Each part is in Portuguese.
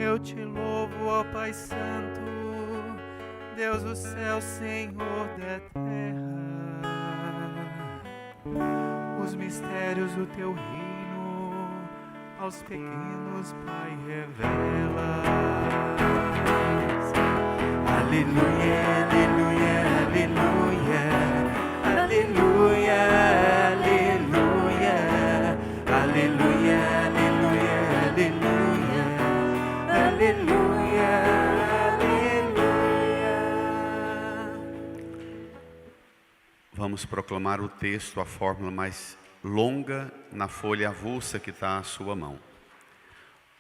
Eu te louvo, ó Pai Santo, Deus do céu, Senhor da terra. Os mistérios do teu reino aos pequenos, Pai, revela. Aleluia, aleluia, aleluia, aleluia, aleluia, aleluia, aleluia, aleluia, aleluia. Vamos proclamar o texto, a fórmula mais longa na folha avulsa que está à sua mão.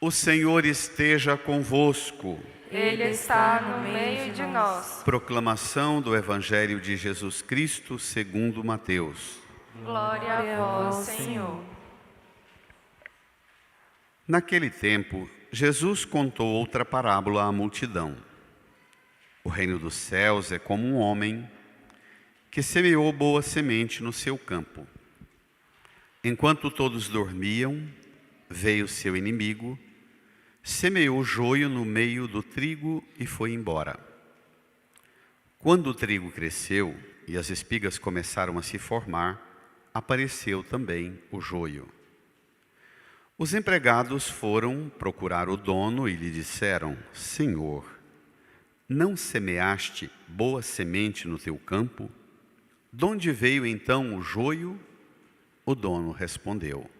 O Senhor esteja convosco. Ele está no meio de nós. Proclamação do Evangelho de Jesus Cristo segundo Mateus. Glória a vós, Senhor. Naquele tempo, Jesus contou outra parábola à multidão. O reino dos céus é como um homem que semeou boa semente no seu campo. Enquanto todos dormiam, veio seu inimigo, semeou joio no meio do trigo e foi embora. Quando o trigo cresceu e as espigas começaram a se formar, apareceu também o joio. Os empregados foram procurar o dono e lhe disseram: Senhor, não semeaste boa semente no teu campo? De onde veio então o joio? O dono respondeu: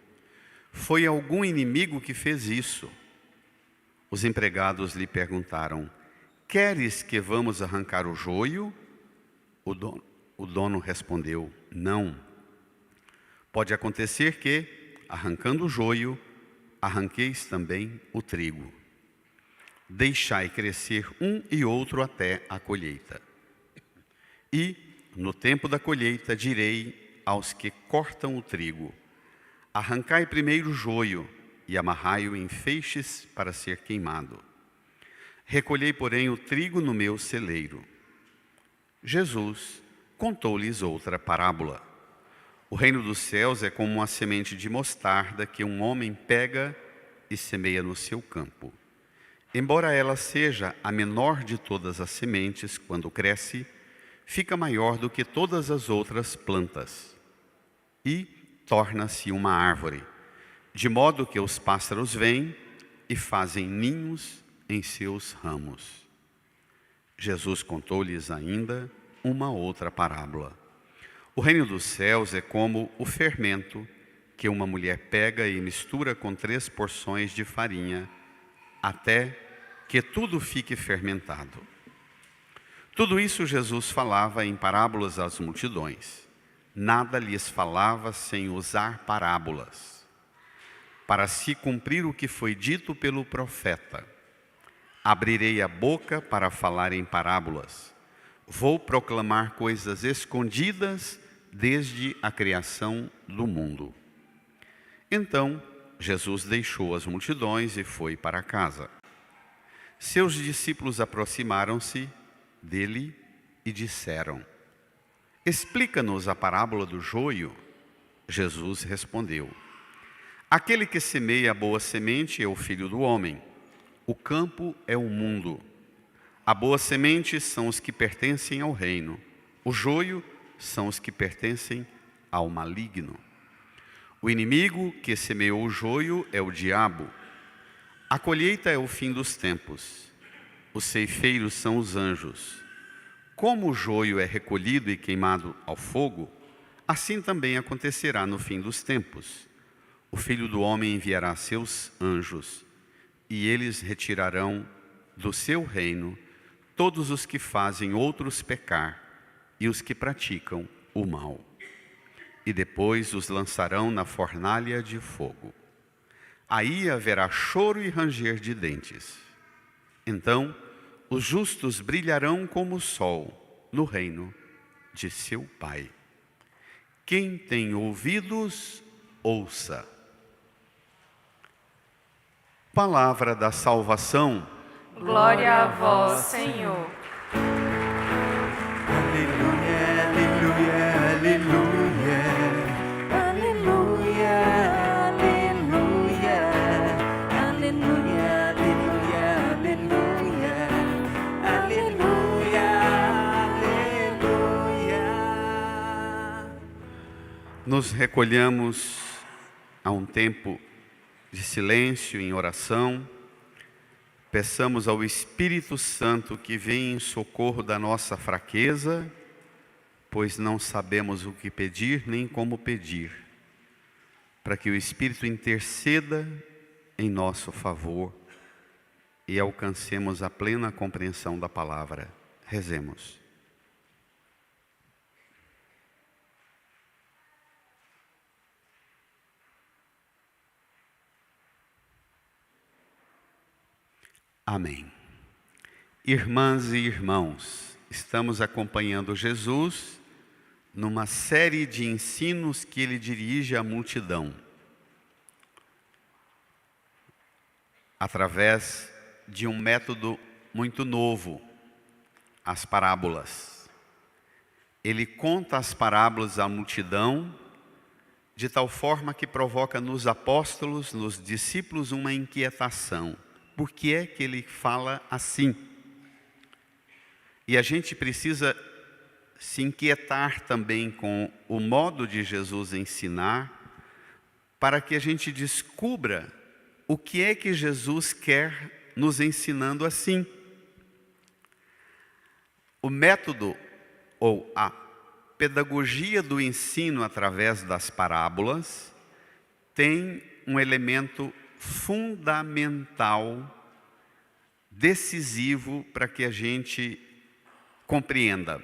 Foi algum inimigo que fez isso. Os empregados lhe perguntaram: Queres que vamos arrancar o joio? O dono respondeu: Não. Pode acontecer que, arrancando o joio, arranqueis também o trigo. Deixai crescer um e outro até a colheita. E, no tempo da colheita, direi aos que cortam o trigo: Arrancai primeiro o joio e amarrai-o em feixes para ser queimado. Recolhei, porém, o trigo no meu celeiro. Jesus contou-lhes outra parábola. O reino dos céus é como uma semente de mostarda que um homem pega e semeia no seu campo. Embora ela seja a menor de todas as sementes, quando cresce, fica maior do que todas as outras plantas e torna-se uma árvore, de modo que os pássaros vêm e fazem ninhos em seus ramos. Jesus contou-lhes ainda uma outra parábola. O reino dos céus é como o fermento que uma mulher pega e mistura com 3 porções de farinha, até que tudo fique fermentado. Tudo isso Jesus falava em parábolas às multidões. Nada lhes falava sem usar parábolas, para se cumprir o que foi dito pelo profeta: Abrirei a boca para falar em parábolas. Vou proclamar coisas escondidas desde a criação do mundo. Então, Jesus deixou as multidões e foi para casa. Seus discípulos aproximaram-se dele e disseram: Explica-nos a parábola do joio. Jesus respondeu: Aquele que semeia a boa semente é o Filho do Homem. O campo é o mundo. A boa semente são os que pertencem ao reino. O joio são os que pertencem ao maligno. O inimigo que semeou o joio é o diabo. A colheita é o fim dos tempos. Os ceifeiros são os anjos. Como o joio é recolhido e queimado ao fogo, assim também acontecerá no fim dos tempos. O Filho do Homem enviará seus anjos, e eles retirarão do seu reino todos os que fazem outros pecar e os que praticam o mal. E depois os lançarão na fornalha de fogo. Aí haverá choro e ranger de dentes. Então os justos brilharão como o sol no reino de seu Pai. Quem tem ouvidos, ouça. Palavra da salvação. Glória a vós, Senhor. Aleluia, aleluia, aleluia, aleluia, aleluia, aleluia, aleluia, nos recolhamos a um tempo de silêncio, em oração. Peçamos ao Espírito Santo que venha em socorro da nossa fraqueza, pois não sabemos o que pedir nem como pedir, para que o Espírito interceda em nosso favor e alcancemos a plena compreensão da palavra. Rezemos. Amém. Irmãs e irmãos, estamos acompanhando Jesus numa série de ensinos que ele dirige à multidão, através de um método muito novo, as parábolas. Ele conta as parábolas à multidão de tal forma que provoca nos apóstolos, nos discípulos, uma inquietação. Por que é que ele fala assim? E a gente precisa se inquietar também com o modo de Jesus ensinar, para que a gente descubra o que é que Jesus quer nos ensinando assim. O método ou a pedagogia do ensino através das parábolas tem um elemento fundamental, decisivo para que a gente compreenda.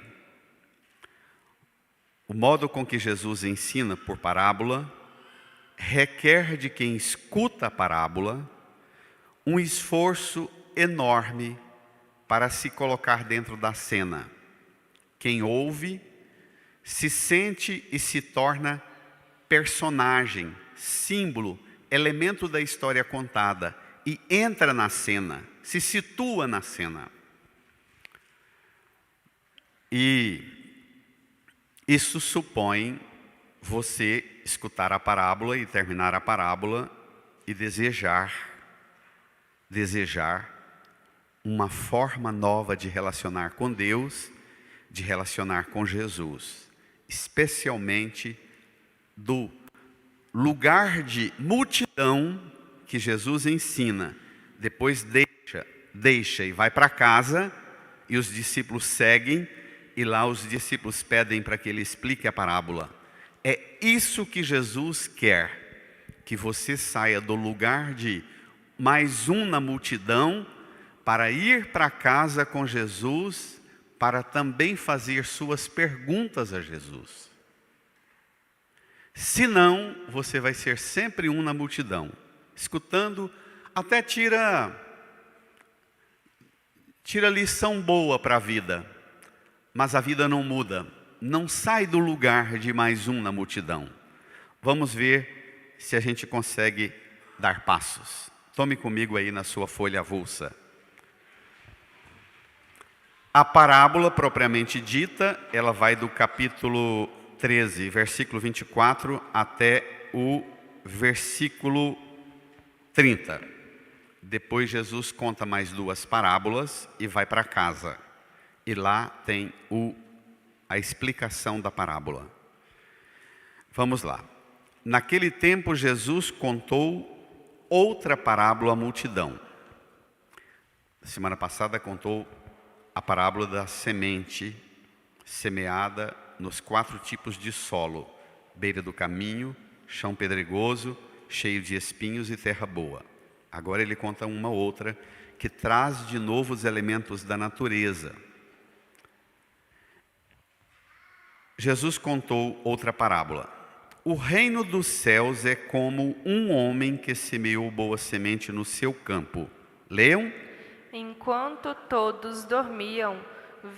O modo com que Jesus ensina por parábola requer de quem escuta a parábola um esforço enorme para se colocar dentro da cena. Quem ouve se sente e se torna personagem, símbolo, elemento da história contada e entra na cena, se situa na cena. E isso supõe você escutar a parábola e terminar a parábola e desejar uma forma nova de relacionar com Deus, de relacionar com Jesus, especialmente do lugar de multidão que Jesus ensina. Depois deixa e vai para casa, e os discípulos seguem, e lá os discípulos pedem para que ele explique a parábola. É isso que Jesus quer, que você saia do lugar de mais um na multidão, para ir para casa com Jesus, para também fazer suas perguntas a Jesus. Senão, você vai ser sempre um na multidão, escutando, até tira lição boa para a vida, mas a vida não muda, não sai do lugar de mais um na multidão. Vamos ver se a gente consegue dar passos. Tome comigo aí na sua folha avulsa. A parábola propriamente dita, ela vai do capítulo 13, versículo 24, até o versículo 30. Depois Jesus conta mais duas parábolas e vai para casa. E lá tem a explicação da parábola. Vamos lá. Naquele tempo Jesus contou outra parábola à multidão. Semana passada contou a parábola da semente semeada nos 4 tipos de solo: beira do caminho, chão pedregoso, cheio de espinhos e terra boa. Agora ele conta uma outra que traz de novo os elementos da natureza. Jesus contou outra parábola. O reino dos céus é como um homem que semeou boa semente no seu campo. Leiam. Enquanto todos dormiam,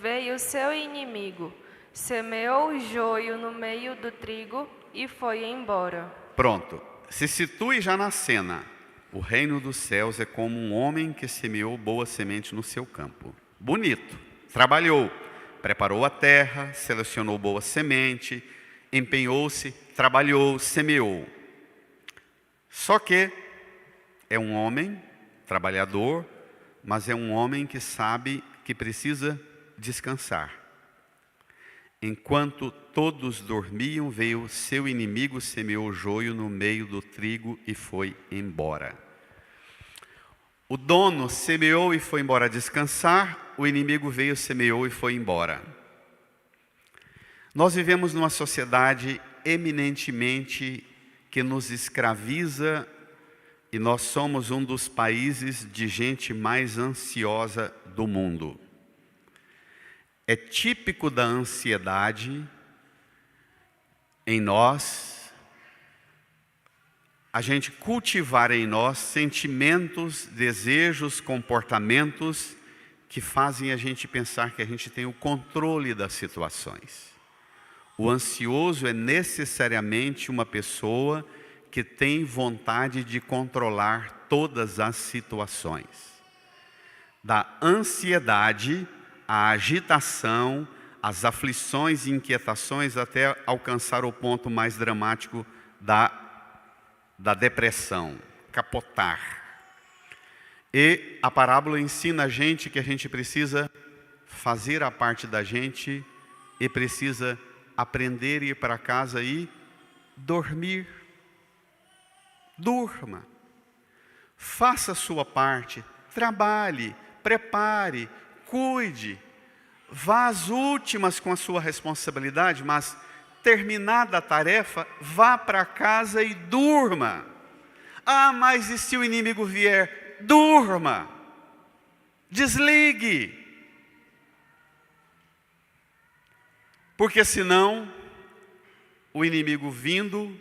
veio seu inimigo, semeou o joio no meio do trigo e foi embora. Pronto. Se situe já na cena. O reino dos céus é como um homem que semeou boa semente no seu campo. Bonito. Trabalhou. Preparou a terra, selecionou boa semente, empenhou-se, trabalhou, semeou. Só que é um homem trabalhador, mas é um homem que sabe que precisa descansar. enquanto todos dormiam, veio seu inimigo, semeou joio no meio do trigo e foi embora. O dono semeou e foi embora descansar, o inimigo veio, semeou e foi embora. Nós vivemos numa sociedade eminentemente que nos escraviza e nós somos um dos países de gente mais ansiosa do mundo. É típico da ansiedade em nós, a gente cultivar em nós sentimentos, desejos, comportamentos que fazem a gente pensar que a gente tem o controle das situações. O ansioso é necessariamente uma pessoa que tem vontade de controlar todas as situações. Da ansiedade, a agitação, as aflições e inquietações até alcançar o ponto mais dramático da depressão, capotar. E a parábola ensina a gente que a gente precisa fazer a parte da gente e precisa aprender a ir para casa e dormir. Durma. Faça a sua parte, trabalhe, prepare, cuide. Vá às últimas com a sua responsabilidade, mas terminada a tarefa, vá para casa e durma. Ah, mas e se o inimigo vier? Durma. Desligue. Porque senão, o inimigo vindo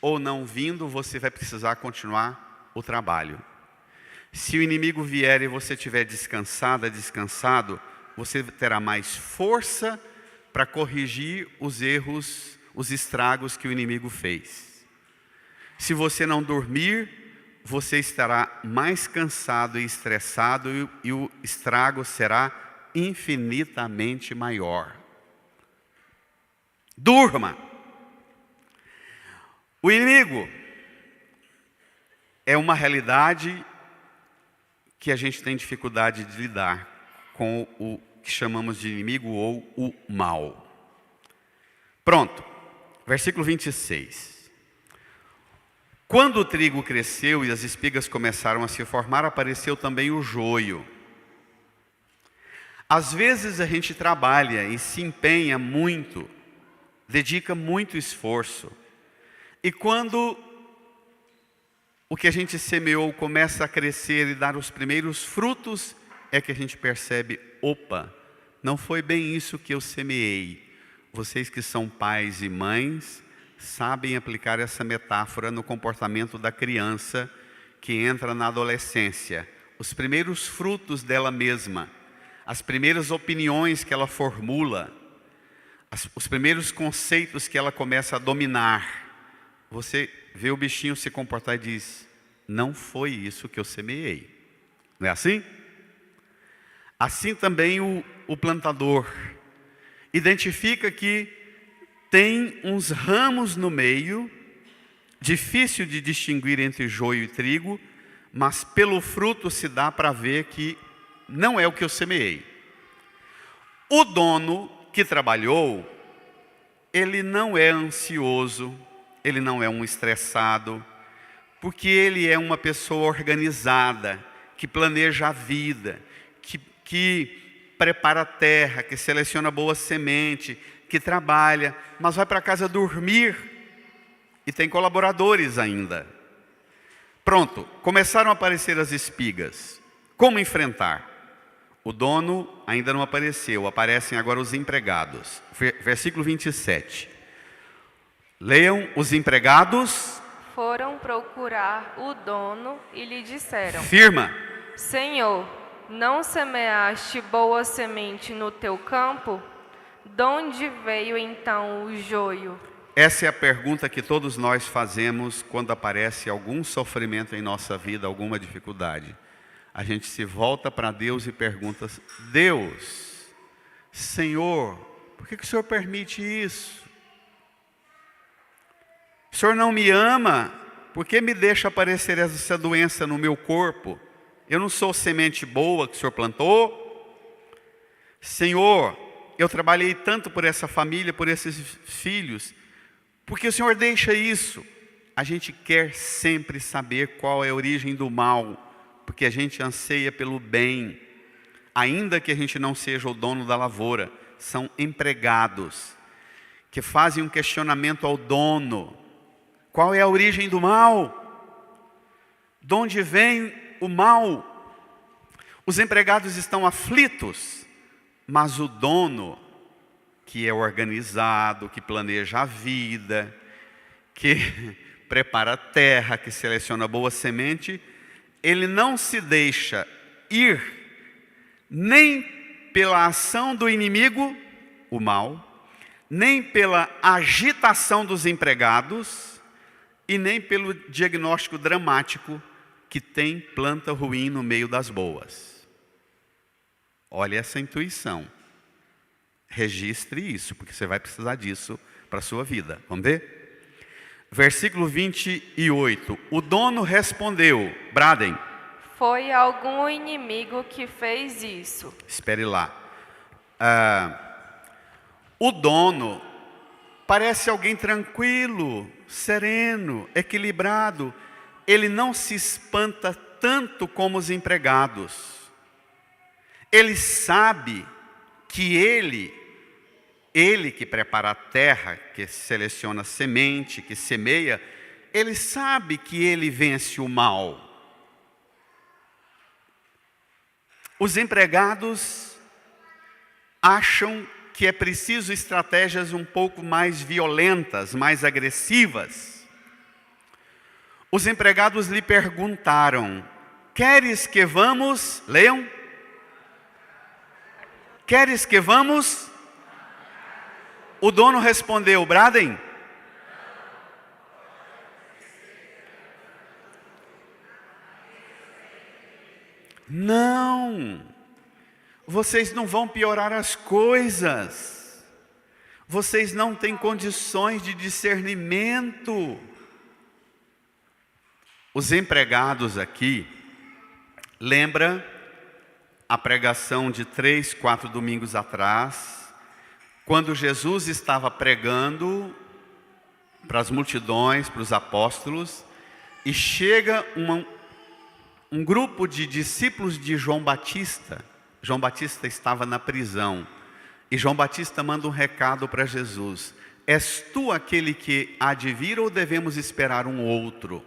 ou não vindo, você vai precisar continuar o trabalho. Se o inimigo vier e você estiver descansado, você terá mais força para corrigir os erros, os estragos que o inimigo fez. Se você não dormir, você estará mais cansado e estressado e o estrago será infinitamente maior. Durma. O inimigo é uma realidade que a gente tem dificuldade de lidar com o que chamamos de inimigo ou o mal. Pronto, versículo 26. Quando o trigo cresceu e as espigas começaram a se formar, apareceu também o joio. Às vezes a gente trabalha e se empenha muito, dedica muito esforço. E quando o que a gente semeou começa a crescer e dar os primeiros frutos, é que a gente percebe, opa, não foi bem isso que eu semeei. Vocês que são pais e mães, sabem aplicar essa metáfora no comportamento da criança que entra na adolescência. Os primeiros frutos dela mesma, as primeiras opiniões que ela formula, os primeiros conceitos que ela começa a dominar. Você vê o bichinho se comportar e diz, não foi isso que eu semeei. Não é assim? Assim também o plantador identifica que tem uns ramos no meio, difícil de distinguir entre joio e trigo, mas pelo fruto se dá para ver que não é o que eu semeei. O dono que trabalhou, ele não é ansioso, ele não é um estressado, porque ele é uma pessoa organizada, que planeja a vida, que prepara a terra, que seleciona boa semente, que trabalha, mas vai para casa dormir e tem colaboradores ainda. Pronto, começaram a aparecer as espigas. Como enfrentar? O dono ainda não apareceu, aparecem agora os empregados. Versículo 27. Leiam: os empregados foram procurar o dono e lhe disseram: firma. Senhor, não semeaste boa semente no teu campo? De onde veio então o joio? Essa é a pergunta que todos nós fazemos quando aparece algum sofrimento em nossa vida, alguma dificuldade. A gente se volta para Deus e pergunta: Deus, Senhor, por que o Senhor permite isso? O Senhor não me ama? Por que me deixa aparecer essa doença no meu corpo? Eu não sou semente boa que o Senhor plantou? Senhor, eu trabalhei tanto por essa família, por esses filhos, porque o Senhor deixa isso. A gente quer sempre saber qual é a origem do mal, porque a gente anseia pelo bem, ainda que a gente não seja o dono da lavoura. São empregados que fazem um questionamento ao dono: qual é a origem do mal? De onde vem o mal? Os empregados estão aflitos, mas o dono, que é organizado, que planeja a vida, que prepara a terra, que seleciona boa semente, ele não se deixa ir nem pela ação do inimigo, o mal, nem pela agitação dos empregados e nem pelo diagnóstico dramático que tem planta ruim no meio das boas. Olha essa intuição. Registre isso, porque você vai precisar disso para a sua vida. Vamos ver? Versículo 28. O dono respondeu, bradem. Foi algum inimigo que fez isso. Espere lá. O dono parece alguém tranquilo, sereno, equilibrado. Ele não se espanta tanto como os empregados. Ele sabe que ele que prepara a terra, que seleciona a semente, que semeia, ele sabe que ele vence o mal. Os empregados acham que é preciso estratégias um pouco mais violentas, mais agressivas. Os empregados lhe perguntaram: queres que vamos? Leiam. Queres que vamos? O dono respondeu, bradem. Não, vocês não vão piorar as coisas. Vocês não têm condições de discernimento. Os empregados aqui, lembra a pregação de 3, 4 domingos atrás, quando Jesus estava pregando para as multidões, para os apóstolos, e chega um grupo de discípulos de João Batista. João Batista estava na prisão, e João Batista manda um recado para Jesus: és tu aquele que há de vir ou devemos esperar um outro?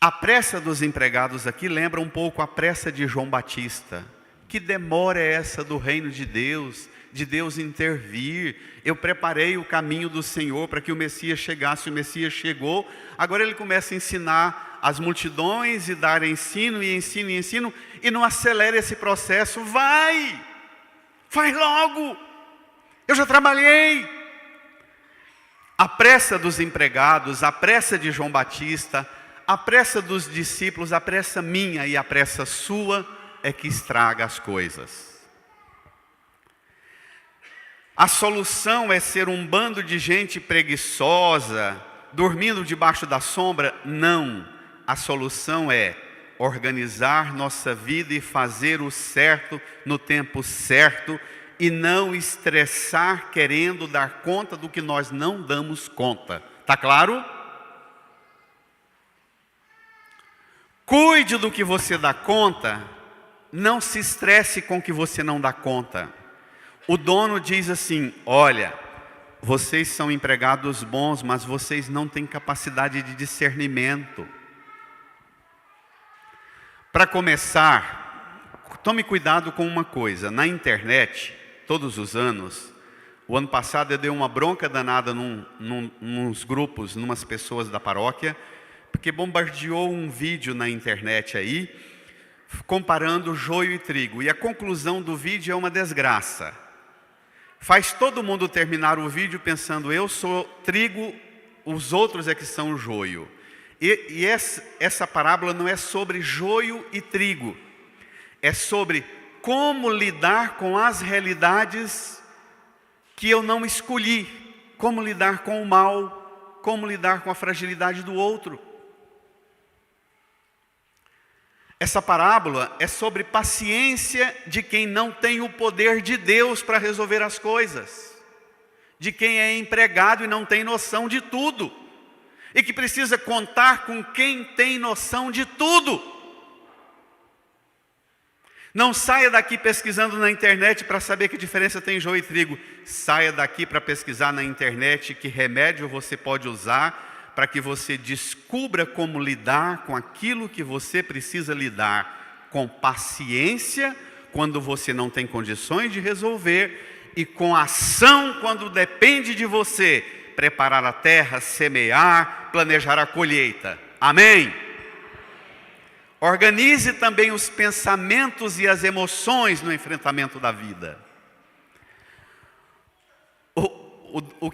A pressa dos empregados aqui lembra um pouco a pressa de João Batista. Que demora é essa do reino de Deus intervir? Eu preparei o caminho do Senhor para que o Messias chegasse, o Messias chegou. Agora ele começa a ensinar as multidões e dar ensino e ensino e ensino, e não acelera esse processo. Vai logo, eu já trabalhei. A pressa dos empregados, a pressa de João Batista, a pressa dos discípulos, a pressa minha e a pressa sua é que estraga as coisas. A solução é ser um bando de gente preguiçosa, dormindo debaixo da sombra? Não. A solução é organizar nossa vida e fazer o certo no tempo certo e não estressar querendo dar conta do que nós não damos conta. Tá claro? Cuide do que você dá conta, não se estresse com o que você não dá conta. O dono diz assim: olha, vocês são empregados bons, mas vocês não têm capacidade de discernimento. Para começar, tome cuidado com uma coisa. Na internet, todos os anos, o ano passado eu dei uma bronca danada nos grupos, numas pessoas da paróquia, porque bombardeou um vídeo na internet aí, comparando joio e trigo. E a conclusão do vídeo é uma desgraça. Faz todo mundo terminar o vídeo pensando: eu sou trigo, os outros é que são joio. E essa parábola não é sobre joio e trigo. É sobre como lidar com as realidades que eu não escolhi. Como lidar com o mal, como lidar com a fragilidade do outro. Essa parábola é sobre paciência de quem não tem o poder de Deus para resolver as coisas, de quem é empregado e não tem noção de tudo, e que precisa contar com quem tem noção de tudo. Não saia daqui pesquisando na internet para saber que diferença tem joio e trigo. Saia daqui para pesquisar na internet que remédio você pode usar para que você descubra como lidar com aquilo que você precisa lidar, com paciência quando você não tem condições de resolver e com ação quando depende de você preparar a terra, semear, planejar a colheita. Amém? Organize também os pensamentos e as emoções no enfrentamento da vida. O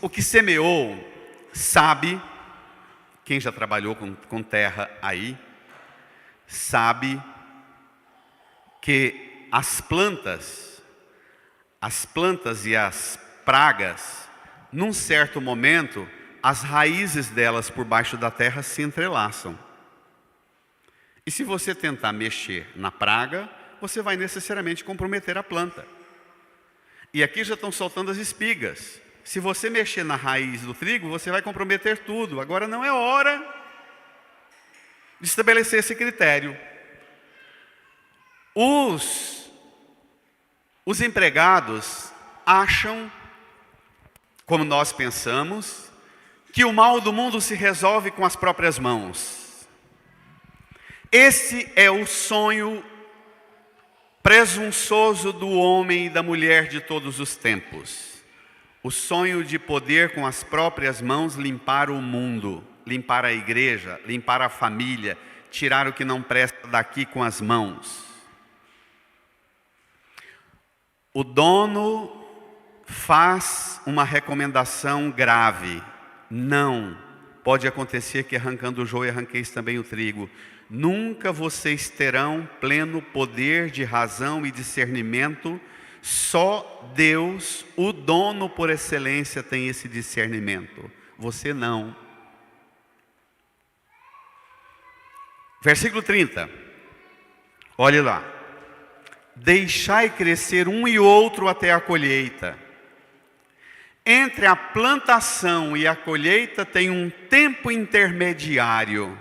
que semeou, sabe, quem já trabalhou com terra aí, sabe que as plantas e as pragas, num certo momento, as raízes delas por baixo da terra se entrelaçam. E se você tentar mexer na praga, você vai necessariamente comprometer a planta. E aqui já estão soltando as espigas. Se você mexer na raiz do trigo, você vai comprometer tudo. Agora não é hora de estabelecer esse critério. Os empregados acham, como nós pensamos, que o mal do mundo se resolve com as próprias mãos. Esse é o sonho presunçoso do homem e da mulher de todos os tempos. O sonho de poder com as próprias mãos limpar o mundo, limpar a igreja, limpar a família, tirar o que não presta daqui com as mãos. O dono faz uma recomendação grave. Não, pode acontecer que arrancando o joio arranqueis também o trigo. Nunca vocês terão pleno poder de razão e discernimento. Só Deus, o dono por excelência, tem esse discernimento. Você não. Versículo 30. Olhe lá. Deixai crescer um e outro até a colheita. Entre a plantação e a colheita tem um tempo intermediário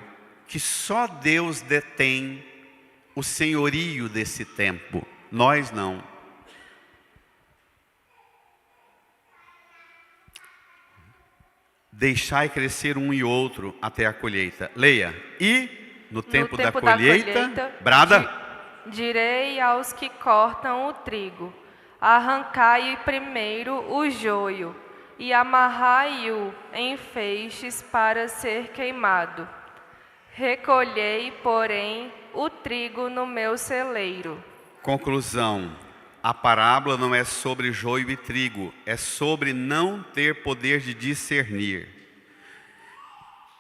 que só Deus detém o senhorio desse tempo, nós não. Deixai crescer um e outro até a colheita. Leia. E no tempo da colheita, brada. Direi aos que cortam o trigo: arrancai primeiro o joio e amarrai-o em feixes para ser queimado. Recolhei, porém, o trigo no meu celeiro. Conclusão. A parábola não é sobre joio e trigo, é sobre não ter poder de discernir.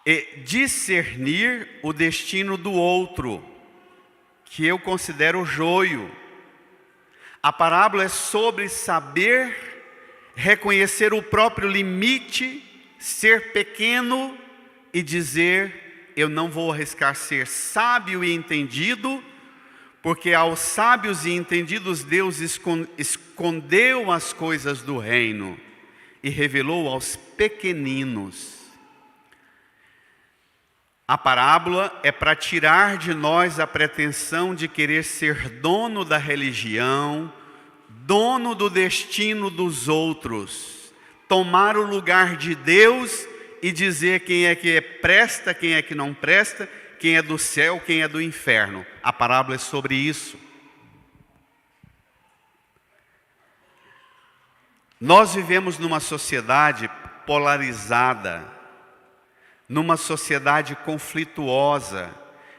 E discernir o destino do outro, que eu considero joio. A parábola é sobre saber reconhecer o próprio limite, ser pequeno e dizer: eu não vou arriscar ser sábio e entendido, porque aos sábios e entendidos Deus escondeu as coisas do reino e revelou aos pequeninos. A parábola é para tirar de nós a pretensão de querer ser dono da religião, dono do destino dos outros, tomar o lugar de Deus e dizer quem é que presta, quem é que não presta, quem é do céu, quem é do inferno. A parábola é sobre isso. Nós vivemos numa sociedade polarizada, numa sociedade conflituosa,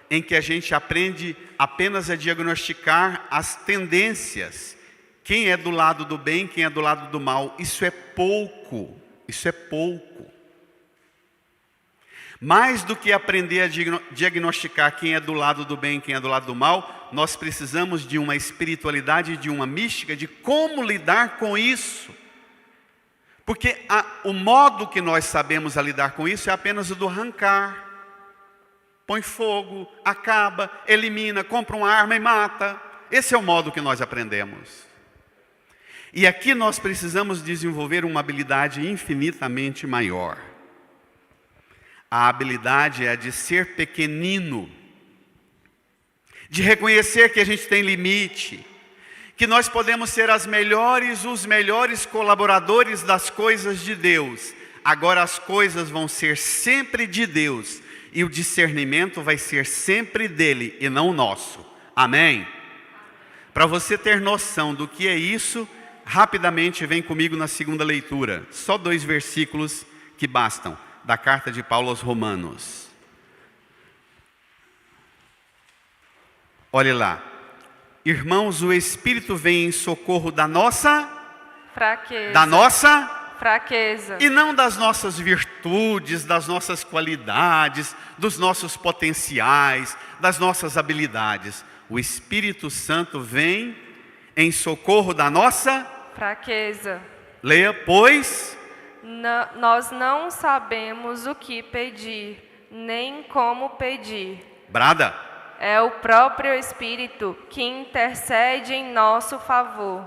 em que a gente aprende apenas a diagnosticar as tendências. Quem é do lado do bem, quem é do lado do mal. Isso é pouco, isso é pouco. Mais do que aprender a diagnosticar quem é do lado do bem e quem é do lado do mal, nós precisamos de uma espiritualidade, de uma mística, de como lidar com isso. Porque o modo que nós sabemos a lidar com isso é apenas o do arrancar. põe fogo, acaba, elimina, compra uma arma e mata. Esse é o modo que nós aprendemos. E aqui nós precisamos desenvolver uma habilidade infinitamente maior. A habilidade é a de ser pequenino, de reconhecer que a gente tem limite, que nós podemos ser os melhores colaboradores das coisas de Deus. Agora as coisas vão ser sempre de Deus, e o discernimento vai ser sempre dele e não nosso. Amém? Para você ter noção do que é isso, rapidamente vem comigo na segunda leitura. Só 2 versículos que bastam, da carta de Paulo aos Romanos. Olhe lá. Irmãos, o Espírito vem em socorro da nossa fraqueza. E não das nossas virtudes, das nossas qualidades, dos nossos potenciais, das nossas habilidades. O Espírito Santo vem em socorro da nossa fraqueza. Leia, pois nós não sabemos o que pedir, nem como pedir. Brada. É o próprio Espírito que intercede em nosso favor,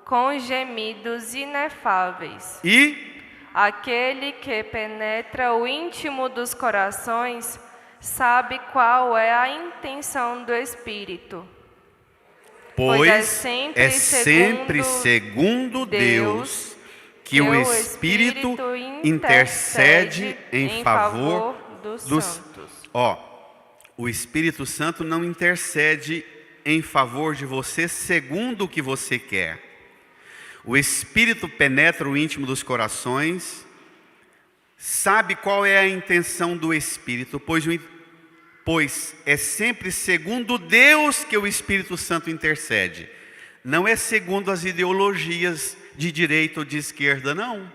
com gemidos inefáveis. E aquele que penetra o íntimo dos corações sabe qual é a intenção do Espírito. Pois é sempre segundo Deus que o Espírito intercede em favor dos santos. O Espírito Santo não intercede em favor de você segundo o que você quer. O Espírito penetra o íntimo dos corações, sabe qual é a intenção do Espírito, pois é sempre segundo Deus que o Espírito Santo intercede. Não é segundo as ideologias de direita ou de esquerda, não.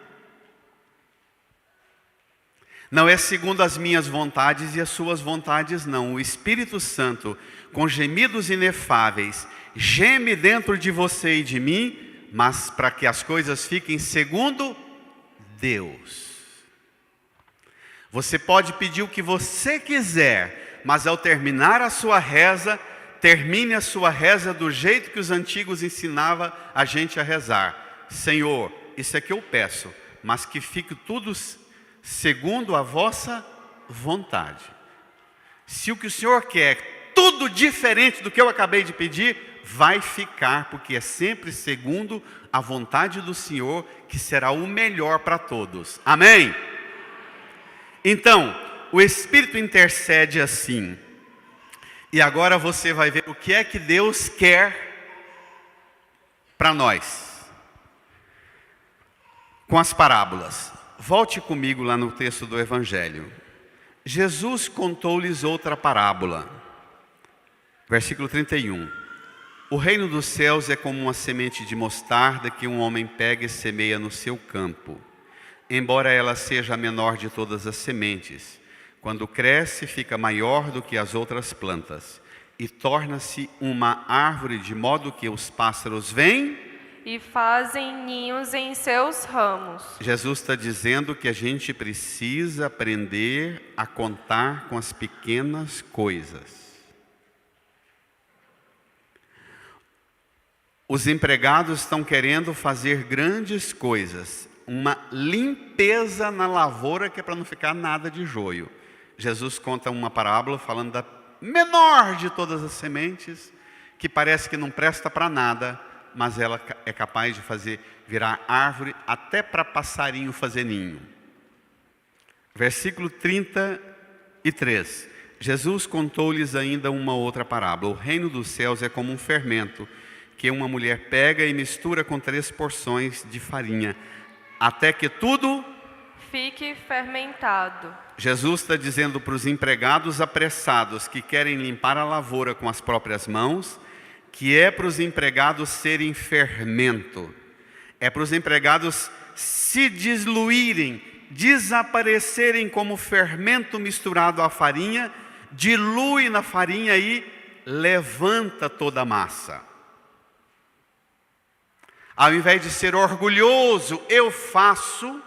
Não é segundo as minhas vontades e as suas vontades, não. O Espírito Santo, com gemidos inefáveis, geme dentro de você e de mim, mas para que as coisas fiquem segundo Deus. Você pode pedir o que você quiser, mas ao terminar a sua reza, termine a sua reza do jeito que os antigos ensinavam a gente a rezar. Senhor, isso é que eu peço, mas que fique tudo segundo a vossa vontade. Se o que o Senhor quer é tudo diferente do que eu acabei de pedir, vai ficar, porque é sempre segundo a vontade do Senhor, que será o melhor para todos. Amém? Então, o Espírito intercede assim. E agora você vai ver o que é que Deus quer para nós. Com as parábolas. Volte comigo lá no texto do Evangelho. Jesus contou-lhes outra parábola. Versículo 31. O reino dos céus é como uma semente de mostarda que um homem pega e semeia no seu campo. Embora ela seja a menor de todas as sementes, quando cresce, fica maior do que as outras plantas e torna-se uma árvore, de modo que os pássaros vêm e fazem ninhos em seus ramos. Jesus está dizendo que a gente precisa aprender a contar com as pequenas coisas. Os empregados estão querendo fazer grandes coisas, uma limpeza na lavoura que é para não ficar nada de joio. Jesus conta uma parábola falando da menor de todas as sementes, que parece que não presta para nada, mas ela é capaz de fazer virar árvore até para passarinho fazer ninho. Versículo 33. Jesus contou-lhes ainda uma outra parábola. O reino dos céus é como um fermento, que uma mulher pega e mistura com 3 porções de farinha, até que tudo fique fermentado. Jesus está dizendo para os empregados apressados que querem limpar a lavoura com as próprias mãos, que é para os empregados serem fermento, é para os empregados se diluírem, desaparecerem como fermento misturado à farinha, dilui na farinha e levanta toda a massa. Ao invés de ser orgulhoso, eu faço,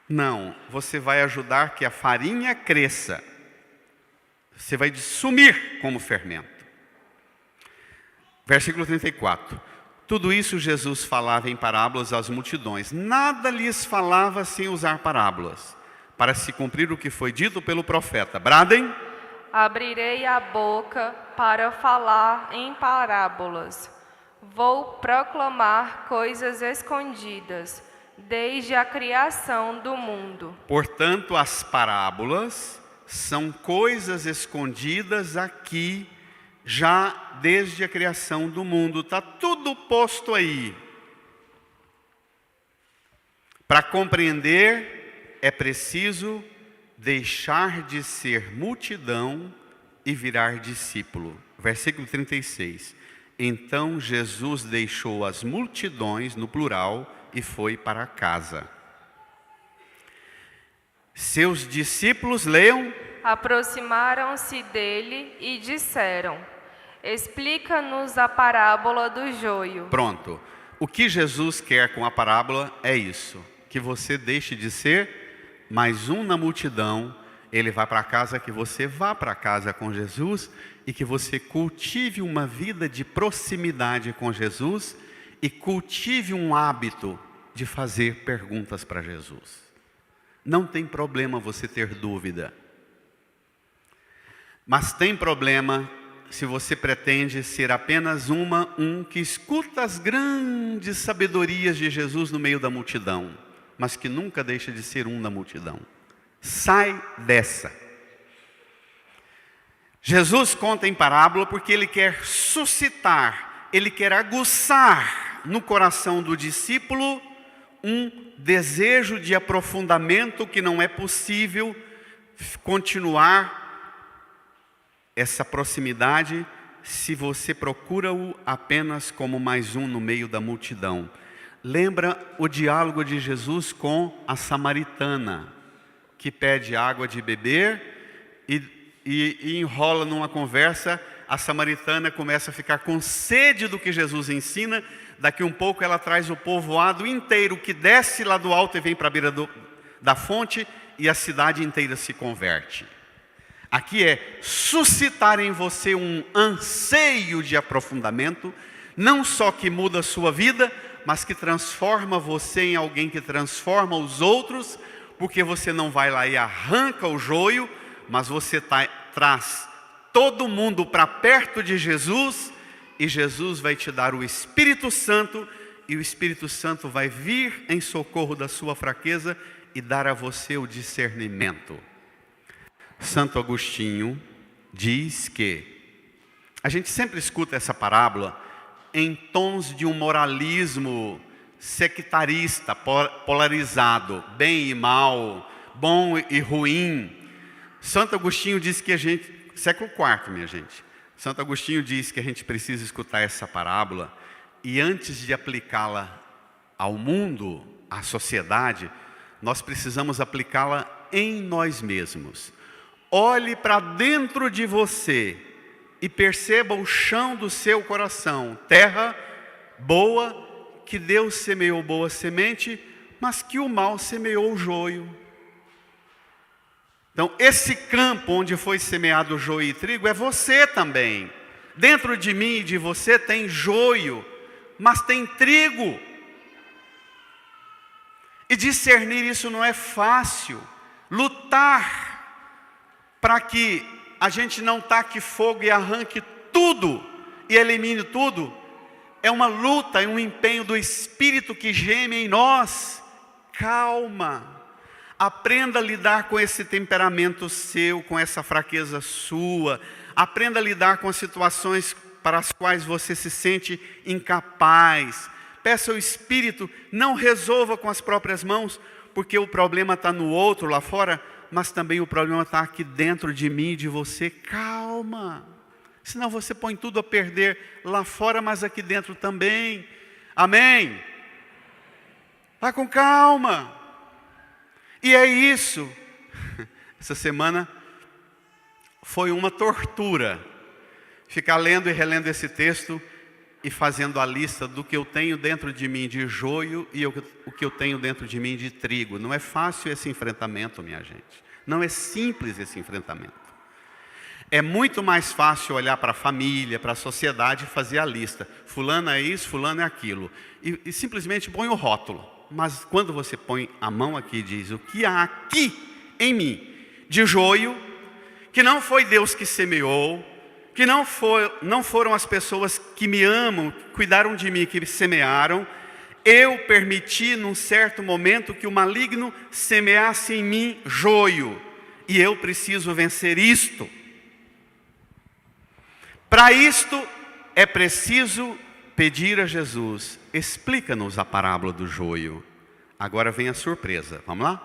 não, você vai ajudar que a farinha cresça. Você vai sumir como fermento. Versículo 34. Tudo isso Jesus falava em parábolas às multidões. Nada lhes falava sem usar parábolas, para se cumprir o que foi dito pelo profeta. Bradem. Abrirei a boca para falar em parábolas. Vou proclamar coisas escondidas desde a criação do mundo. Portanto, as parábolas são coisas escondidas aqui, já desde a criação do mundo. Está tudo posto aí. Para compreender, é preciso deixar de ser multidão e virar discípulo. Versículo 36. Então Jesus deixou as multidões, no plural, e foi para casa. Seus discípulos, leiam. Aproximaram-se dele e disseram: explica-nos a parábola do joio. Pronto. O que Jesus quer com a parábola é isso: que você deixe de ser mais um na multidão. Ele vai para casa, que você vá para casa com Jesus e que você cultive uma vida de proximidade com Jesus e cultive um hábito de fazer perguntas para Jesus. Não tem problema você ter dúvida, mas tem problema se você pretende ser apenas um que escuta as grandes sabedorias de Jesus no meio da multidão, mas que nunca deixa de ser um na multidão. Sai dessa. Jesus conta em parábola porque ele quer suscitar, ele quer aguçar no coração do discípulo um desejo de aprofundamento que não é possível continuar essa proximidade se você procura-o apenas como mais um no meio da multidão. Lembra o diálogo de Jesus com a samaritana, que pede água de beber e enrola numa conversa. A samaritana começa a ficar com sede do que Jesus ensina. Daqui um pouco ela traz o povoado inteiro que desce lá do alto e vem para a beira da fonte, e a cidade inteira se converte. Aqui é suscitar em você um anseio de aprofundamento, não só que muda a sua vida, mas que transforma você em alguém que transforma os outros, porque você não vai lá e arranca o joio, mas você traz todo mundo para perto de Jesus, e Jesus vai te dar o Espírito Santo, e o Espírito Santo vai vir em socorro da sua fraqueza e dar a você o discernimento. Santo Agostinho diz que a gente sempre escuta essa parábola em tons de um moralismo sectarista, polarizado, bem e mal, bom e ruim. Santo Agostinho diz que a gente, século IV, minha gente, Santo Agostinho diz que a gente precisa escutar essa parábola e antes de aplicá-la ao mundo, à sociedade, nós precisamos aplicá-la em nós mesmos. Olhe para dentro de você e perceba o chão do seu coração, terra boa, que Deus semeou boa semente, mas que o mal semeou o joio. Então, esse campo onde foi semeado joio e trigo é você também. Dentro de mim e de você tem joio, mas tem trigo. E discernir isso não é fácil. Lutar para que a gente não taque fogo e arranque tudo e elimine tudo, é uma luta, é um empenho do Espírito que geme em nós. Calma. Aprenda a lidar com esse temperamento seu, com essa fraqueza sua. Aprenda a lidar com as situações para as quais você se sente incapaz. Peça ao Espírito, não resolva com as próprias mãos, porque o problema está no outro lá fora, mas também o problema está aqui dentro de mim e de você. Calma. Senão você põe tudo a perder lá fora, mas aqui dentro também. Amém? Vá com calma. E é isso. Essa semana foi uma tortura. Ficar lendo e relendo esse texto e fazendo a lista do que eu tenho dentro de mim de joio e o que eu tenho dentro de mim de trigo. Não é fácil esse enfrentamento, minha gente. Não é simples esse enfrentamento. É muito mais fácil olhar para a família, para a sociedade e fazer a lista. Fulano é isso, fulano é aquilo. E simplesmente põe o rótulo. Mas quando você põe a mão aqui e diz, o que há aqui em mim de joio, que não foi Deus que semeou, que não foram as pessoas que me amam, que cuidaram de mim, que me semearam, eu permiti num certo momento que o maligno semeasse em mim joio. E eu preciso vencer isto. Para isto é preciso pedir a Jesus, explica-nos a parábola do joio. Agora vem a surpresa, vamos lá?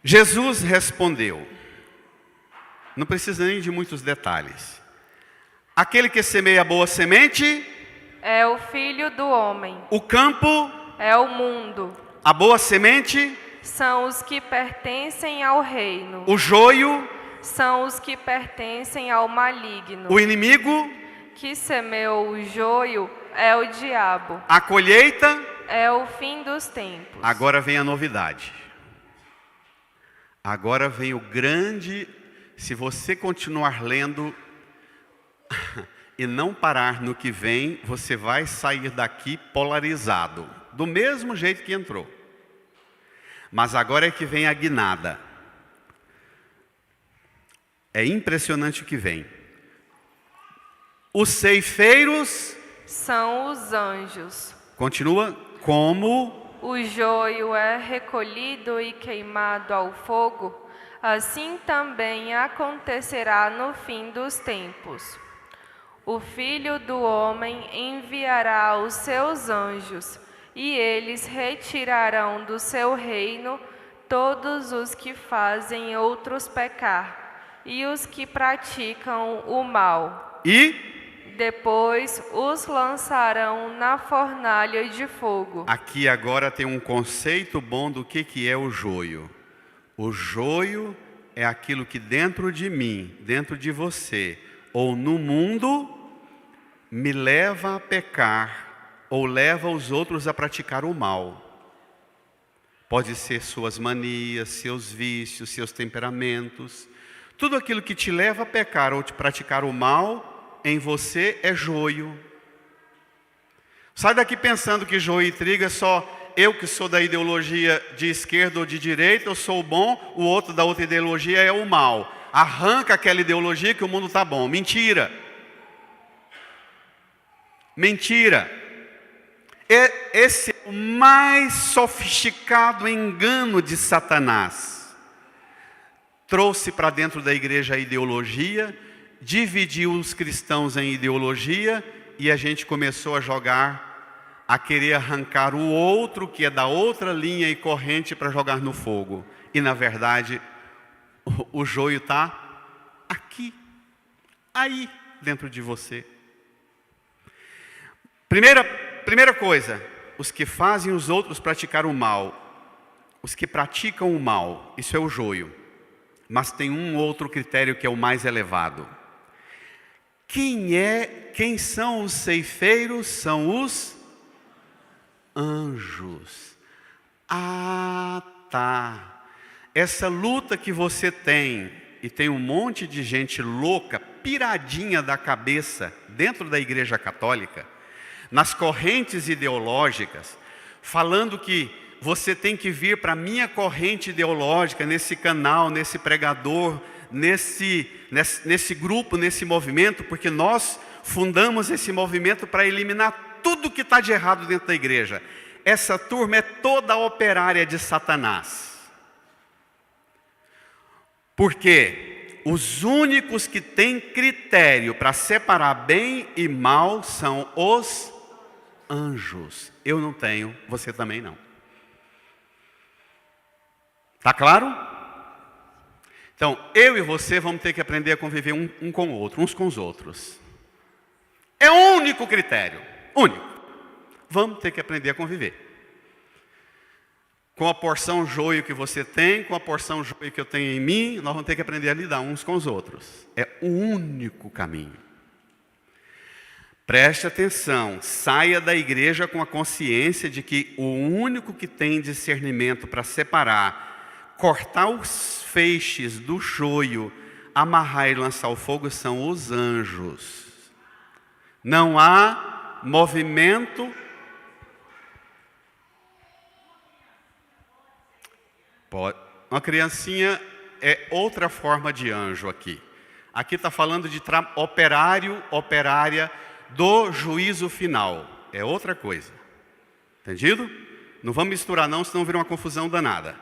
Jesus respondeu, não precisa nem de muitos detalhes. Aquele que semeia boa semente é o Filho do Homem. O campo é o mundo. A boa semente são os que pertencem ao reino. O joio são os que pertencem ao maligno. O inimigo que semeou o joio é o diabo. A colheita é o fim dos tempos. Agora vem a novidade. Agora vem o grande, se você continuar lendo e não parar no que vem, você vai sair daqui polarizado, do mesmo jeito que entrou. Mas agora é que vem a guinada. É impressionante o que vem. Os ceifeiros são os anjos. Continua, como o joio é recolhido e queimado ao fogo, assim também acontecerá no fim dos tempos. O Filho do Homem enviará os seus anjos, e eles retirarão do seu reino todos os que fazem outros pecar, e os que praticam o mal. E depois os lançarão na fornalha de fogo. Aqui agora tem um conceito bom do que é o joio. O joio é aquilo que dentro de mim, dentro de você, ou no mundo, me leva a pecar, ou leva os outros a praticar o mal. Pode ser suas manias, seus vícios, seus temperamentos. Tudo aquilo que te leva a pecar ou te praticar o mal, em você é joio. Sai daqui pensando que joio e trigo é só eu que sou da ideologia de esquerda ou de direita, eu sou o bom, o outro da outra ideologia é o mal. Arranca aquela ideologia que o mundo está bom. Mentira. Mentira. Esse é o mais sofisticado engano de Satanás. Trouxe para dentro da igreja a ideologia, dividiu os cristãos em ideologia e a gente começou a jogar, a querer arrancar o outro que é da outra linha e corrente para jogar no fogo. E na verdade, o joio está aqui, aí dentro de você. Primeira coisa, os que fazem os outros praticar o mal, os que praticam o mal, isso é o joio. Mas tem um outro critério que é o mais elevado. Quem são os ceifeiros? São os anjos. Ah, tá. Essa luta que você tem, e tem um monte de gente louca, piradinha da cabeça, dentro da igreja católica, nas correntes ideológicas, falando que você tem que vir para a minha corrente ideológica, nesse canal, nesse pregador, nesse grupo, nesse movimento, porque nós fundamos esse movimento para eliminar tudo que está de errado dentro da igreja. Essa turma é toda operária de Satanás. Porque os únicos que têm critério para separar bem e mal são os anjos. Eu não tenho, você também não. Está claro? Então, eu e você vamos ter que aprender a conviver um com o outro, uns com os outros. É o único critério, único. Vamos ter que aprender a conviver. Com a porção joio que você tem, com a porção joio que eu tenho em mim, nós vamos ter que aprender a lidar uns com os outros. É o único caminho. Preste atenção, saia da igreja com a consciência de que o único que tem discernimento para separar cortar os feixes do joio, amarrar e lançar ao fogo são os anjos. Não há movimento. Uma criancinha é outra forma de anjo aqui. Aqui está falando de operário, operária do juízo final. É outra coisa. Entendido? Não vamos misturar não, senão vira uma confusão danada.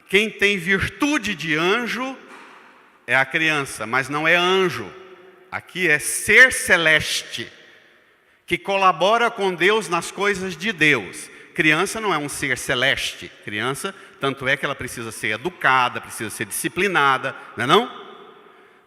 Quem tem virtude de anjo é a criança, mas não é anjo. Aqui é ser celeste, que colabora com Deus nas coisas de Deus. Criança não é um ser celeste. Criança, tanto é que ela precisa ser educada, precisa ser disciplinada, não é não?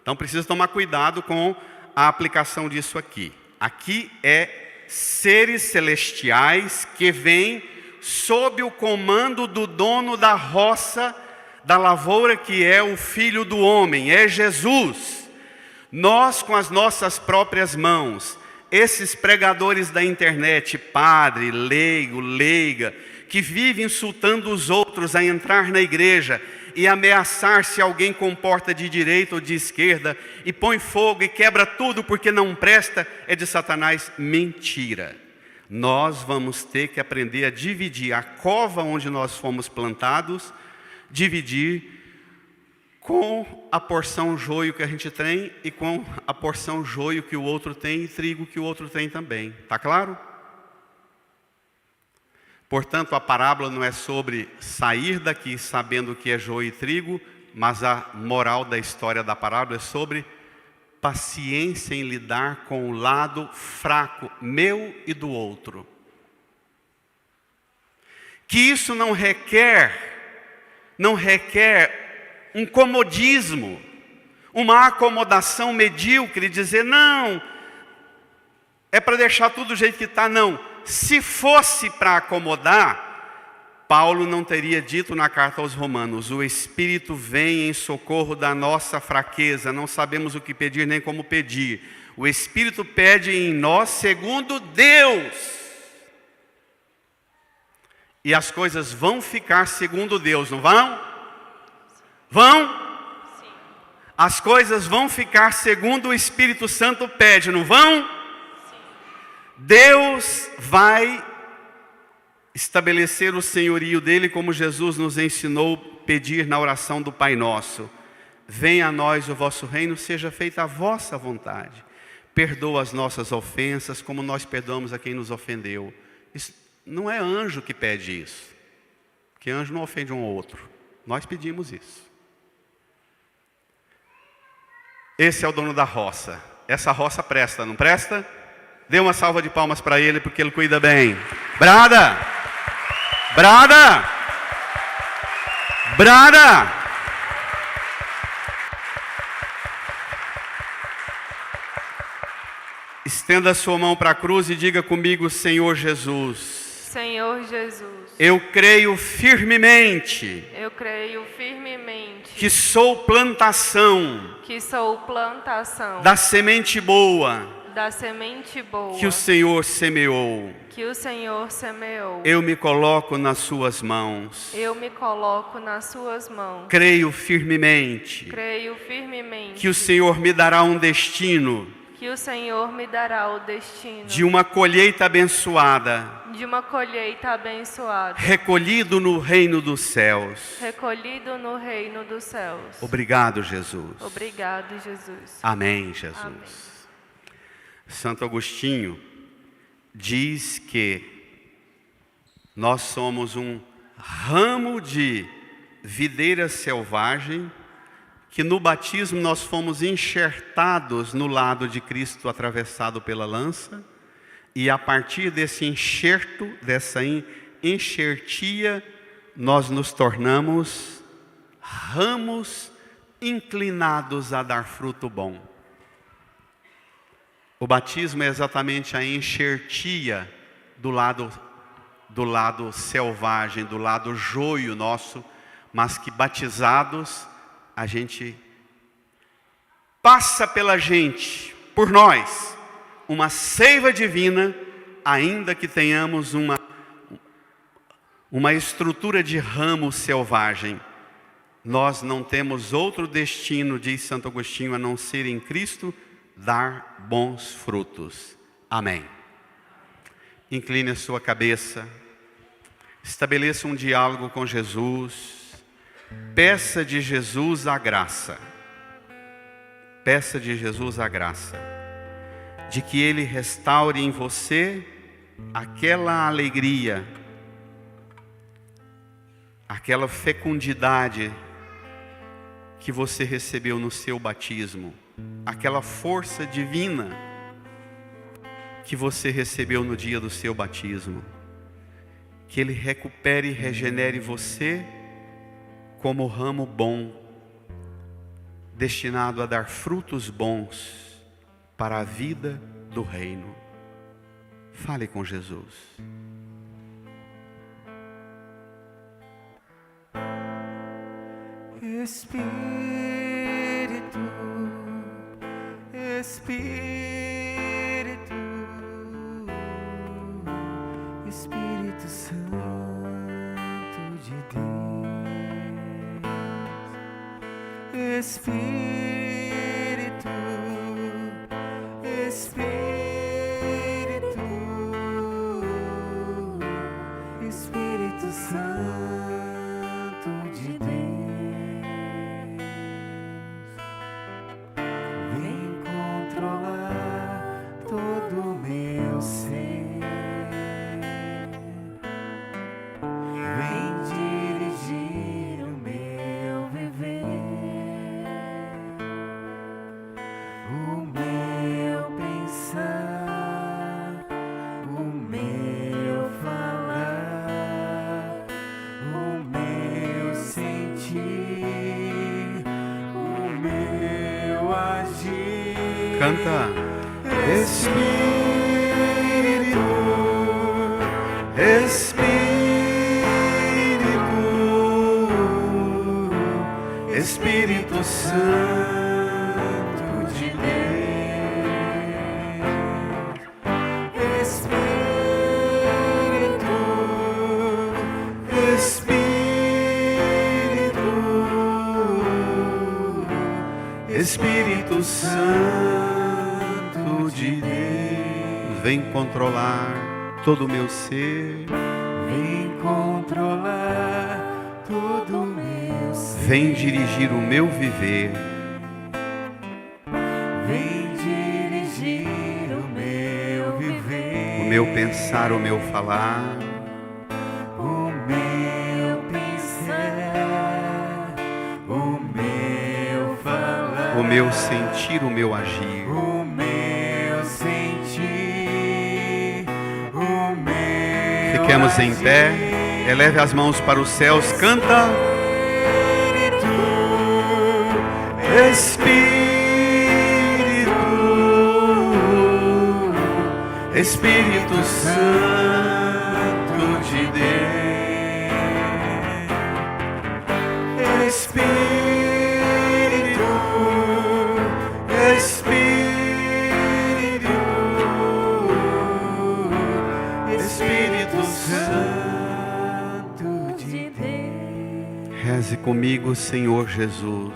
Então precisa tomar cuidado com a aplicação disso aqui. Aqui é seres celestiais que vêm sob o comando do dono da roça, da lavoura, que é o Filho do Homem, é Jesus. Nós, com as nossas próprias mãos, esses pregadores da internet, padre, leigo, leiga, que vivem insultando os outros a entrar na igreja e ameaçar se alguém comporta de direita ou de esquerda, e põe fogo e quebra tudo porque não presta, é de Satanás. Mentira. Nós vamos ter que aprender a dividir a cova onde nós fomos plantados, dividir com a porção joio que a gente tem e com a porção joio que o outro tem e trigo que o outro tem também. Está claro? Portanto, a parábola não é sobre sair daqui sabendo o que é joio e trigo, mas a moral da história da parábola é sobre paciência em lidar com o lado fraco, meu e do outro. Que isso não requer um comodismo, uma acomodação medíocre, dizer, não, é para deixar tudo do jeito que está, não. Se fosse para acomodar, Paulo não teria dito na carta aos Romanos, o Espírito vem em socorro da nossa fraqueza, não sabemos o que pedir nem como pedir. O Espírito pede em nós segundo Deus. E as coisas vão ficar segundo Deus, não vão? Vão? Sim. As coisas vão ficar segundo o Espírito Santo pede, não vão? Sim. Deus vai estabelecer o senhorio dele, como Jesus nos ensinou pedir na oração do Pai Nosso. Venha a nós o vosso reino, seja feita a vossa vontade. Perdoa as nossas ofensas, como nós perdoamos a quem nos ofendeu. Isso não é anjo que pede isso, porque anjo não ofende um ao outro. Nós pedimos isso. Esse é o dono da roça. Essa roça presta, não presta? Dê uma salva de palmas para ele, porque ele cuida bem. Brada! Brada! Brada! Estenda a sua mão para a cruz e diga comigo, Senhor Jesus. Senhor Jesus. Eu creio firmemente. Eu creio firmemente. Que sou plantação. Que sou plantação. Da semente boa. Da semente boa. Que o Senhor semeou. Que o Senhor semeou. Eu me coloco nas suas mãos. Eu me coloco nas suas mãos. Creio firmemente. Creio firmemente. Que o Senhor me dará um destino. Que o Senhor me dará o destino. De uma colheita abençoada. De uma colheita abençoada. Recolhido no reino dos céus. Recolhido no reino dos céus. Obrigado, Jesus. Obrigado, Jesus. Amém, Jesus. Amém. Santo Agostinho diz que nós somos um ramo de videira selvagem, que no batismo nós fomos enxertados no lado de Cristo atravessado pela lança, e a partir desse enxerto, dessa enxertia, nós nos tornamos ramos inclinados a dar fruto bom. O batismo é exatamente a enxertia do lado selvagem, do lado joio nosso, mas que batizados a gente passa pela gente, por nós, uma seiva divina, ainda que tenhamos uma estrutura de ramo selvagem. Nós não temos outro destino, diz Santo Agostinho, a não ser em Cristo dar bons frutos. Amém. Incline a sua cabeça, estabeleça um diálogo com Jesus, peça de Jesus a graça. Peça de Jesus a graça, de que Ele restaure em você aquela alegria, aquela fecundidade que você recebeu no seu batismo, aquela força divina que você recebeu no dia do seu batismo. Que Ele recupere e regenere você como ramo bom, destinado a dar frutos bons para a vida do reino. Fale com Jesus. Espírito, Espírito, Espírito Santo de Deus. Espírito, Espírito, Espírito Santo de Deus, vem controlar todo o meu ser, vem dirigir o meu viver, o meu pensar, o meu falar, o meu sentir, o meu agir. Canta. Espírito, Espírito, Espírito Santo de Deus. Espírito, Espírito, Espírito Santo de Deus, Vem controlar todo o meu ser, vem controlar todo o meu ser, vem dirigir o meu viver, vem dirigir o meu viver, o meu pensar, o meu falar, o meu pensar, o meu falar, o meu sentir, o meu agir. o meu sentir, o meu Fiquemos em pé, eleve as mãos para os céus, canta. Espírito, Espírito Santo de Deus. Espírito, Espírito, Espírito Santo de Deus. Reze comigo, Senhor Jesus.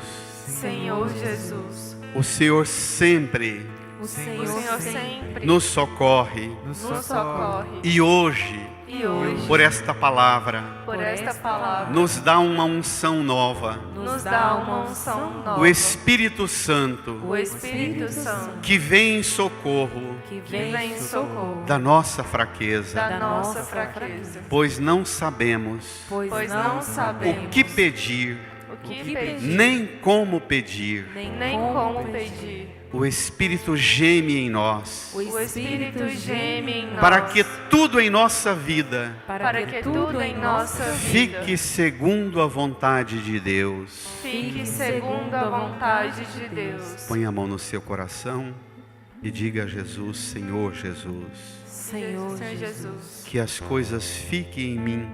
Senhor Jesus, O Senhor sempre o Senhor sempre nos socorre. nos socorre. E hoje, E hoje, por esta palavra, por esta palavra, nos dá uma unção nova. nos dá uma unção nova. O Espírito Santo, O Espírito Santo, que vem em socorro que vem em socorro da nossa fraqueza, da nossa fraqueza, pois não sabemos pois não sabemos o que pedir, o que pedir, nem como pedir. nem como pedir. O Espírito geme em nós, O Espírito geme em nós, para que tudo em nossa vida para que tudo em nossa vida fique segundo a vontade de Deus. fique segundo a vontade de Deus. Põe a mão no seu coração e diga a Jesus: Senhor Jesus, Senhor Jesus, que as coisas fiquem em mim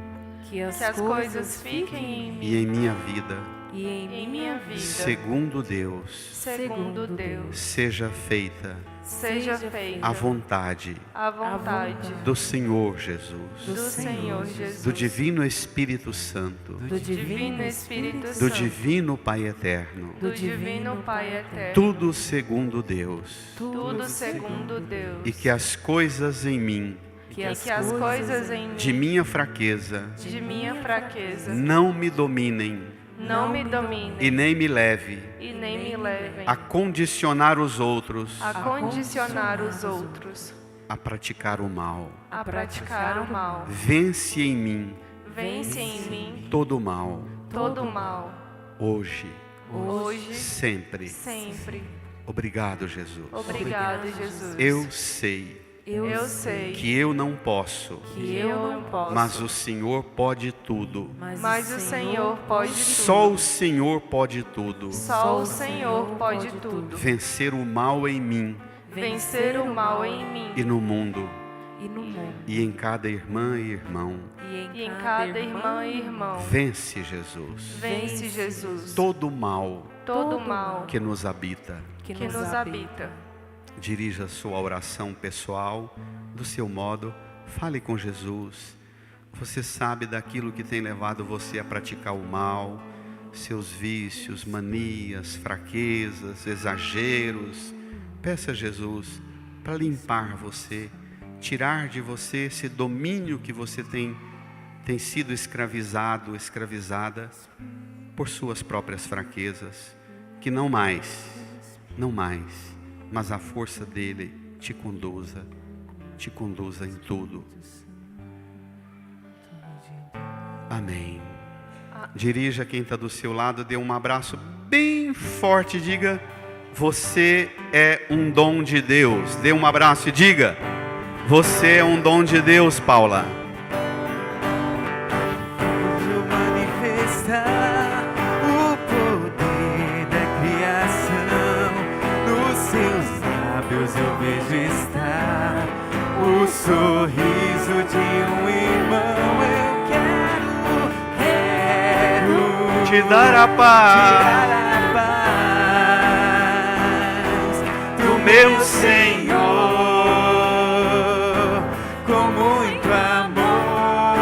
que as coisas fiquem em mim e em minha vida, e em minha vida, segundo Deus, segundo Deus, seja feita seja feita a vontade a vontade do Senhor Jesus, do Senhor Jesus, do Divino Espírito Santo, do Divino Espírito do Santo, Divino Pai Eterno, do Divino Pai Eterno, tudo segundo Deus, tudo segundo Deus, e que as coisas em mim, e que as coisas em mim, de minha fraqueza, de minha fraqueza, não me dominem não me dominem e nem me leve e nem me levem a condicionar os outros a condicionar os outros a praticar o mal. a praticar o mal. Vence em mim Vence em mim todo o mal, todo o mal, hoje, hoje, sempre. sempre. Obrigado, Jesus. Obrigado, Jesus. Eu sei Eu sei que eu não posso, que eu não posso, mas o Senhor pode tudo. mas o Senhor pode tudo. Só o Senhor pode tudo. Só o Senhor pode tudo. Vencer o mal em mim Vencer o mal em mim e no mundo, e no mundo, e em cada irmã e irmão. e em cada irmã e irmão. Vence, Jesus, Vence, Jesus, todo o mal todo o mal que nos habita. que nos habita. Dirija a sua oração pessoal do seu modo. Fale com Jesus. Você sabe daquilo que tem levado você a praticar o mal, seus vícios, manias, fraquezas, exageros. Peça a Jesus para limpar você, tirar de você esse domínio que você tem sido escravizado, escravizada por suas próprias fraquezas. Que não mais, mas a força dele te conduza em tudo. Amém. Dirija quem está do seu lado, dê um abraço bem forte, diga: você é um dom de Deus. Dê um abraço e diga: você é um dom de Deus, Paula. Vejo manifestar o poder da criação. Nos seus lábios eu vejo estar o sorriso de um irmão. Eu quero Te dar a paz tirar a paz do meu Senhor com muito amor.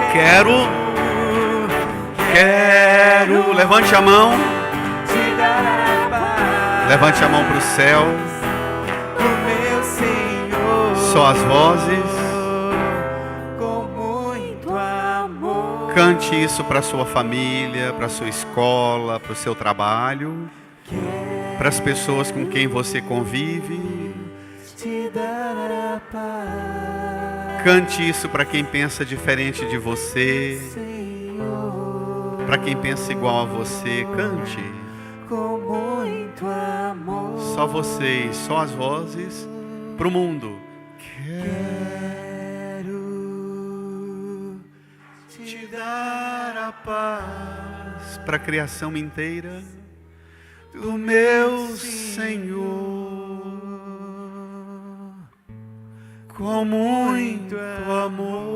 Eu quero. Levante a mão. te dar a paz Levante a mão para o céu. do meu Senhor Só as vozes. com muito amor. Cante isso para sua família, para sua escola, para o seu trabalho, para as pessoas com quem você convive. Te dar a paz, Cante isso para quem pensa diferente de você, Senhor, para quem pensa igual a você. Cante. com muito amor. Só vocês, só as vozes para o mundo. Quero Te dar a paz para a criação inteira do meu Senhor, com muito amor.